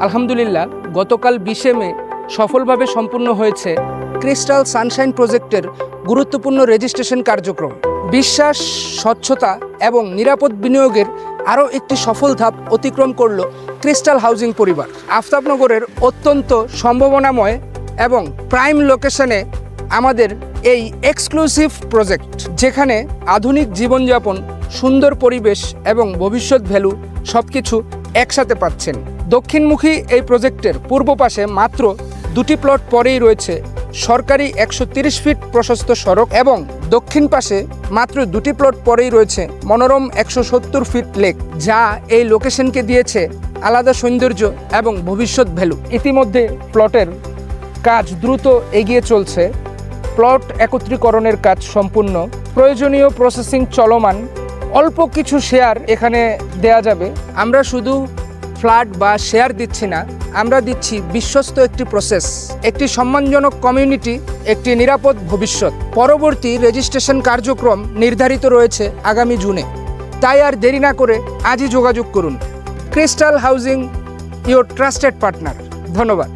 আলহামদুলিল্লাহ গতকাল 20 মে সফলভাবে সম্পূর্ণ হয়েছে ক্রিস্টাল সানশাইন প্রজেক্টের গুরুত্বপূর্ণ রেজিস্ট্রেশন কার্যক্রম। বিশ্বাস, স্বচ্ছতা এবং নিরাপদ বিনিয়োগের আরও একটি সফল ধাপ অতিক্রম করল ক্রিস্টাল হাউজিং পরিবার। আফতাবনগরের অত্যন্ত সম্ভাবনাময় এবং প্রাইম লোকেশনে আমাদের এই এক্সক্লুসিভ প্রজেক্ট, যেখানে আধুনিক জীবনযাপন, সুন্দর পরিবেশ এবং ভবিষ্যৎ ভ্যালু সবকিছু একসাথে পাচ্ছেন। দক্ষিণমুখী এই প্রজেক্টের পূর্ব পাশে মাত্র 2টি প্লট পরেই রয়েছে সরকারি 130 ফিট প্রশস্ত সড়ক এবং দক্ষিণ পাশে মাত্র 2টি প্লট পরেই রয়েছে মনোরম 170 ফিট লেক, যা এই লোকেশনকে দিয়েছে আলাদা সৌন্দর্য এবং ভবিষ্যৎ ভ্যালু। ইতিমধ্যে প্লটের কাজ দ্রুত এগিয়ে চলছে। প্লট একত্রীকরণের কাজ সম্পূর্ণ, প্রয়োজনীয় প্রসেসিং চলমান। অল্প কিছু শেয়ার এখানে দেয়া যাবে। আমরা শুধু ফ্ল্যাট বা শেয়ার দিচ্ছি না, আমরা দিচ্ছি বিশ্বস্ত একটি প্রসেস, একটি সম্মানজনক কমিউনিটি, একটি নিরাপদ ভবিষ্যৎ। পরবর্তী রেজিস্ট্রেশন কার্যক্রম নির্ধারিত রয়েছে আগামী জুনে। তাই আর দেরি না করে আজই যোগাযোগ করুন। Crystal housing, your trusted partner. ধন্যবাদ।